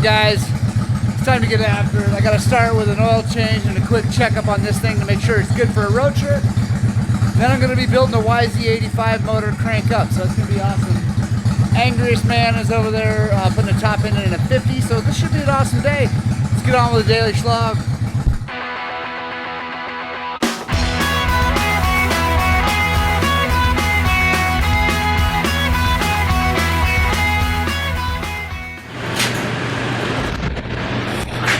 guys, it's time to get after it. I got to start with an oil change and a quick checkup on this thing to make sure it's good for a road trip. Then I'm going to be building a YZ85 motor crank up, so it's going to be awesome. Angriest man is over there putting the top end in a 50, so this should be an awesome day. Let's get on with the daily Shlog.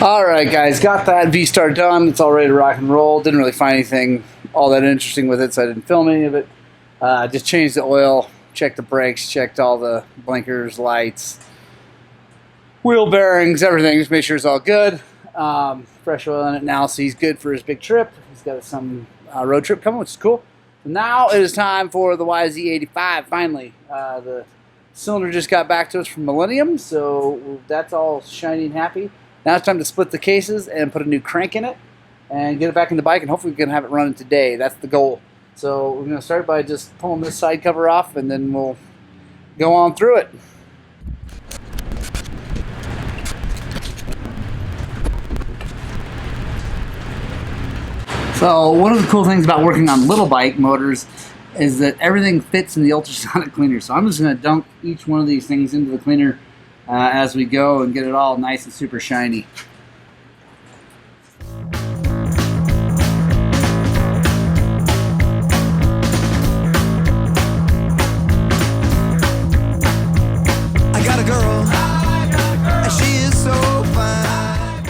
Alright guys, got that V-Star done. It's all ready to rock and roll. Didn't really find anything all that interesting with it, so I didn't film any of it. Just changed the oil, checked the brakes, checked all the blinkers, lights, wheel bearings, everything. Just make sure it's all good. Fresh oil in it now, so he's good for his big trip. He's got some road trip coming, which is cool. Now it is time for the YZ85, finally. The cylinder just got back to us from Millennium, so that's all shiny and happy. Now it's time to split the cases and put a new crank in it and get it back in the bike, and hopefully we can have it running today. That's the goal. So we're going to start by just pulling this side cover off, and then we'll go on through it. So one of the cool things about working on little bike motors is that everything fits in the ultrasonic cleaner. So I'm just going to dunk each one of these things into the cleaner as we go and get it all nice and super shiny. I got a girl, and she is so fine.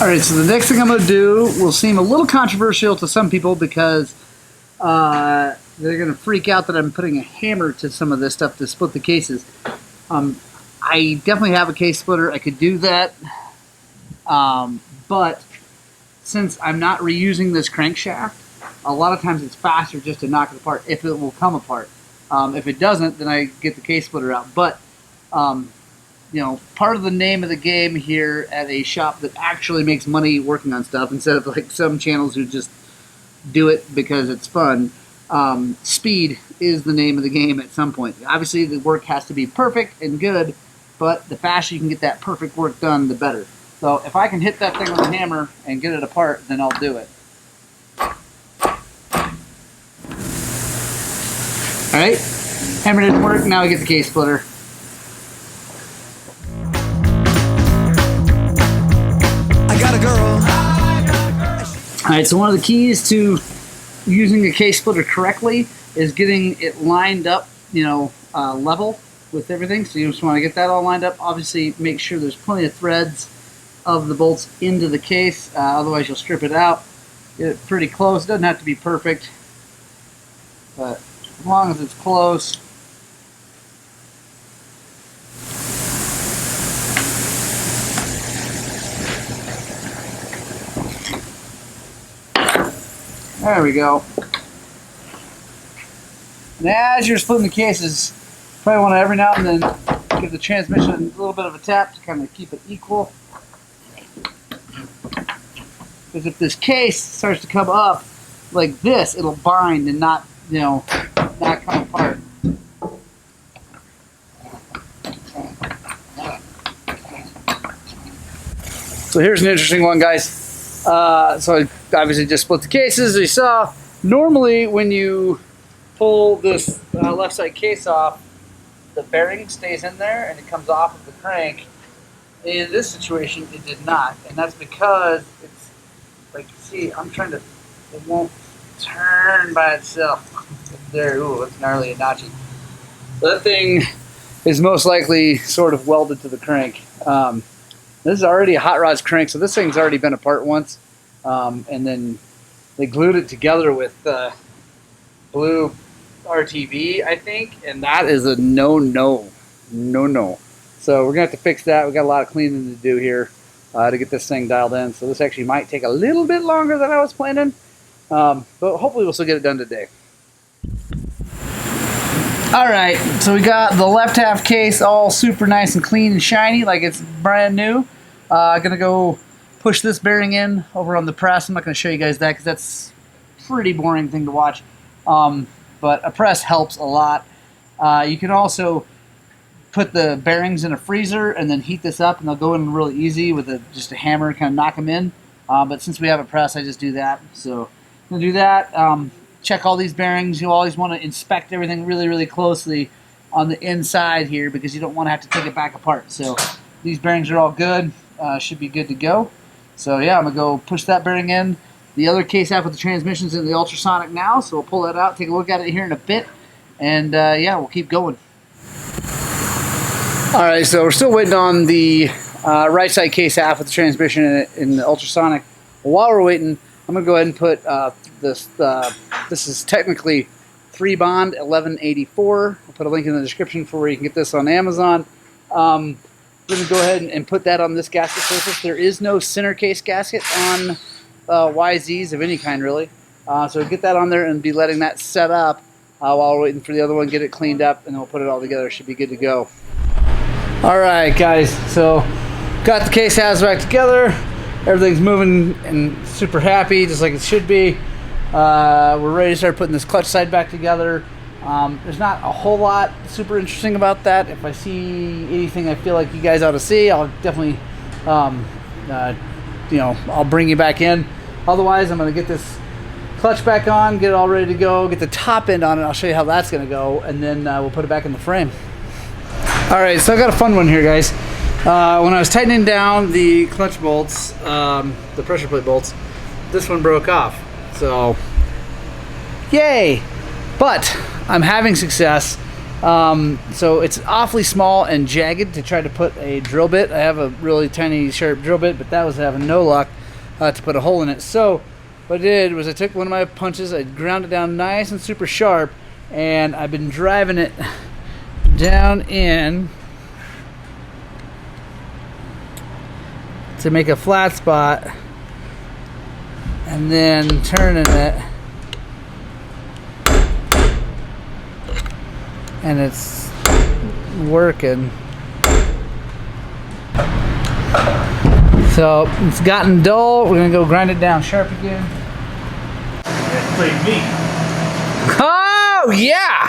Alright, so the next thing I'm going to do will seem a little controversial to some people because they're going to freak out that I'm putting a hammer to some of this stuff to split the cases. I definitely have a case splitter. I could do that, but since I'm not reusing this crankshaft, a lot of times it's faster just to knock it apart if it will come apart. If it doesn't, then I get the case splitter out. But you know, part of the name of the game here at a shop that actually makes money working on stuff, instead of like some channels who just do it because it's fun, speed is the name of the game at some point. Obviously the work has to be perfect and good, but the faster you can get that perfect work done, the better. So if I can hit that thing with a hammer and get it apart, then I'll do it. Alright, hammer didn't work, now we get the case splitter. I got a girl. Alright, so one of the keys to using a case splitter correctly is getting it lined up, you know, level with everything. So you just want to get that all lined up. Obviously make sure there's plenty of threads of the bolts into the case, otherwise you'll strip it out. Get it pretty close. It doesn't have to be perfect, but as long as it's close. There we go. And as you're splitting the cases, you probably want to every now and then give the transmission a little bit of a tap to kind of keep it equal. Because if this case starts to come up like this, it'll bind and not, you know, not come apart. So here's an interesting one, guys. So I obviously just split the cases, as you saw. Normally when you pull this left side case off, the bearing stays in there and it comes off of the crank. In this situation it did not, and that's because it's, like, see, I'm trying to, it won't turn by itself. There, ooh, it's gnarly and notchy. That thing is most likely sort of welded to the crank. This is already a hot rods crank, so this thing's already been apart once, and then they glued it together with blue RTV, I think, and that is a no-no. So we're gonna have to fix that. We got a lot of cleaning to do here to get this thing dialed in. So this actually might take a little bit longer than I was planning, but hopefully we'll still get it done today. All right, so we got the left half case all super nice and clean and shiny, like it's brand new. Gonna go push this bearing in over on the press. I'm not gonna show you guys that because that's a pretty boring thing to watch. But a press helps a lot. You can also put the bearings in a freezer and then heat this up, and they'll go in really easy with just a hammer, kind of knock them in. But since we have a press, I just do that. So I'm gonna do that. Check all these bearings. You always want to inspect everything really, really closely on the inside here because you don't want to have to take it back apart. So these bearings are all good. Should be good to go. So yeah, I'm gonna go push that bearing in. The other case half with the transmission's in the ultrasonic now, so we'll pull that out, take a look at it here in a bit, and yeah, we'll keep going. All right, so we're still waiting on the right side case half with the transmission in the ultrasonic. While we're waiting, I'm gonna go ahead and put this. This is technically 3-bond 1184. I'll put a link in the description for where you can get this on Amazon. I'm gonna go ahead and put that on this gasket surface. There is no center case gasket on YZs of any kind, really. So get that on there and be letting that set up while we're waiting for the other one, get it cleaned up, and then we'll put it all together. Should be good to go. All right, guys, so got the case halves back together. Everything's moving and super happy, just like it should be. We're ready to start putting this clutch side back together. There's not a whole lot super interesting about that. If I see anything I feel like you guys ought to see, I'll definitely, you know, I'll bring you back in. Otherwise, I'm going to get this clutch back on, get it all ready to go, get the top end on it. I'll show you how that's going to go, and then we'll put it back in the frame. All right, so I got a fun one here, guys. When I was tightening down the clutch bolts, the pressure plate bolts, this one broke off. So, yay! But I'm having success. So it's awfully small and jagged to try to put a drill bit. I have a really tiny, sharp drill bit, but that was having no luck to put a hole in it. So what I did was I took one of my punches, I ground it down nice and super sharp, and I've been driving it down in to make a flat spot, and then turning it, and it's working. So it's gotten dull. We're gonna go grind it down sharp again. Oh yeah!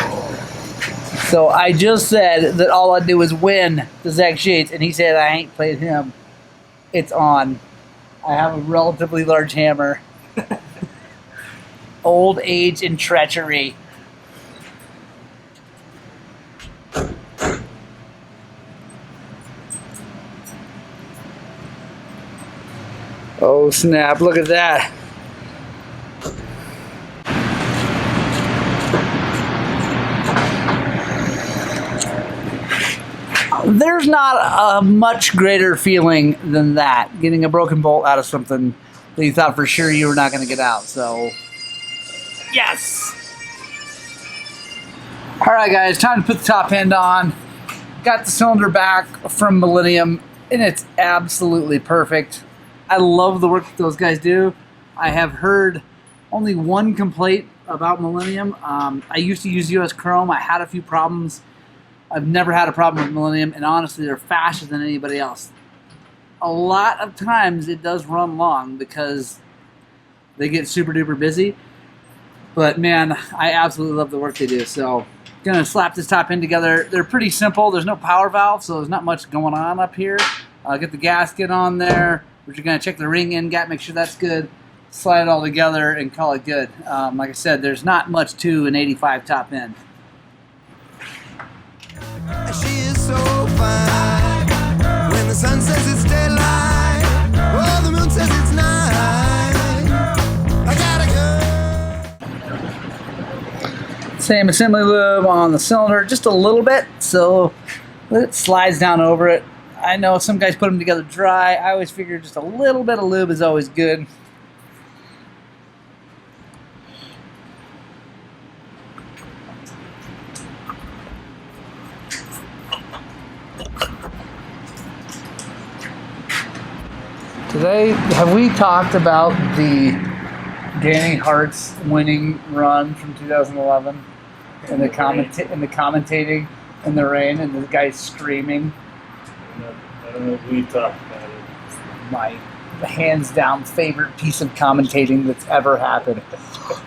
So I just said that all I do is win the Zach Shades, and he said I ain't played him. It's on. I have a relatively large hammer. Old age and treachery. Oh snap, look at that. There's not a much greater feeling than that, getting a broken bolt out of something that you thought for sure you were not going to get out. So, yes! Alright guys, time to put the top end on. Got the cylinder back from Millennium, and it's absolutely perfect. I love the work that those guys do. I have heard only one complaint about Millennium. I used to use US Chrome. I had a few problems. I've never had a problem with Millennium, and honestly, they're faster than anybody else. A lot of times, it does run long because they get super duper busy. But man, I absolutely love the work they do. So, gonna slap this top end together. They're pretty simple. There's no power valve, so there's not much going on up here. Get the gasket on there. We're just gonna check the ring end gap, make sure that's good. Slide it all together and call it good. Like I said, there's not much to an 85 top end. She is so fine. When the sun says it's daylight, oh, the moon says it's night. I gotta go. Same assembly lube on the cylinder, just a little bit, so it slides down over it. I know some guys put them together dry. I always figure just a little bit of lube is always good. Today, have we talked about the Danny Hart's winning run from 2011 and the commentating in the rain and the guy screaming? I don't know if we talked about it. My hands down favorite piece of commentating that's ever happened.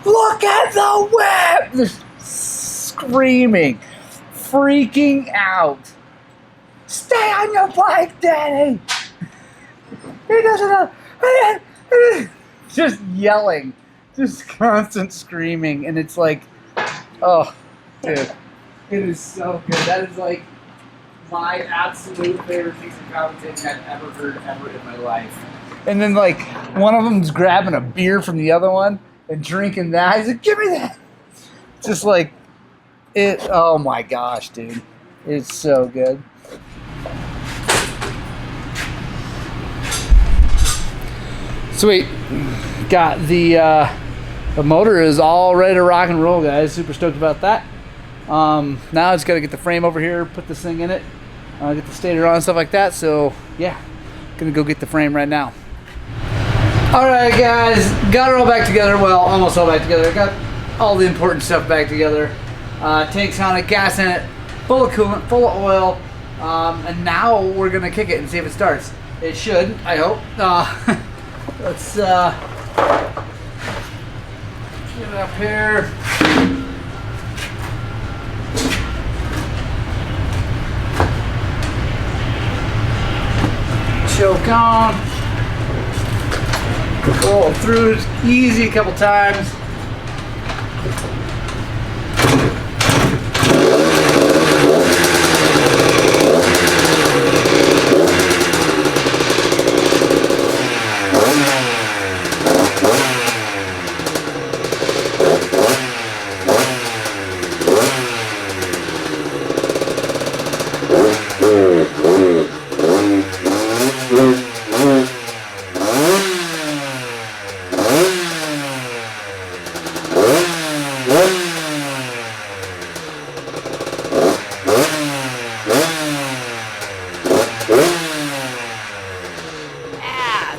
Look at the whip! Just screaming, freaking out. stay on your bike, Daddy. He doesn't know. Just yelling, just constant screaming, and it's like, oh, dude, it is so good. That is like my absolute favorite piece of commentating I've ever heard ever in my life. And then like one of them's grabbing a beer from the other one and drinking that. He's like, give me that. Just like it. Oh my gosh, dude, it's so good. Sweet. Got the motor is all ready to rock and roll, guys. Super stoked about that. Now I just got to get the frame over here, put this thing in it, get the stator on and stuff like that. So yeah, gonna go get the frame right now. All right, guys, got it all back together. Well, almost all back together. Got all the important stuff back together. Tanks on it, gas in it, full of coolant, full of oil, and now we're gonna kick it and see if it starts. It should, I hope. Let's get it up here. Choke on. Roll through it easy a couple times.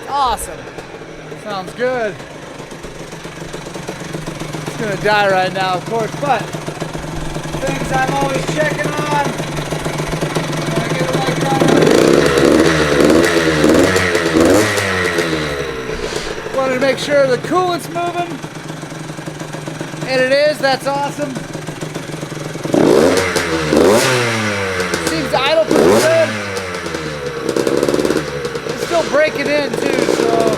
Awesome. Sounds good. It's gonna die right now, of course, but things I'm always checking on. Wanna get it like that. Wanted to make sure the coolant's moving. And it is, that's awesome. Seems idle pretty good. Still breaking in too, so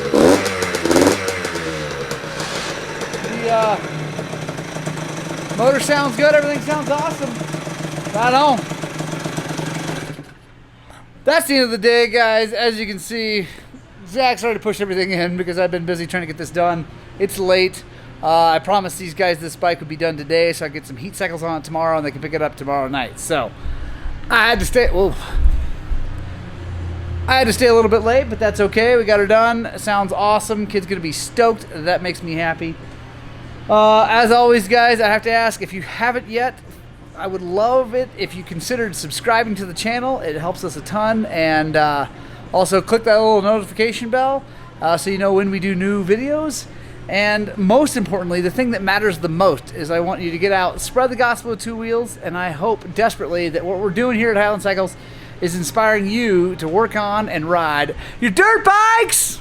the motor sounds good, everything sounds awesome. Right on. That's the end of the day, guys. As you can see, Zach's already pushed everything in because I've been busy trying to get this done. It's late. I promised these guys this bike would be done today, so I get some heat cycles on it tomorrow and they can pick it up tomorrow night. So I had to stay. Whoa. I had to stay a little bit late, but that's okay. We got her done. It sounds awesome. Kid's gonna be stoked. That makes me happy. As always, guys, I have to ask, if you haven't yet, I would love it if you considered subscribing to the channel. It helps us a ton. And also click that little notification bell so you know when we do new videos. And most importantly, the thing that matters the most is I want you to get out, spread the gospel of two wheels, and I hope desperately that what we're doing here at Highland Cycles is inspiring you to work on and ride your dirt bikes!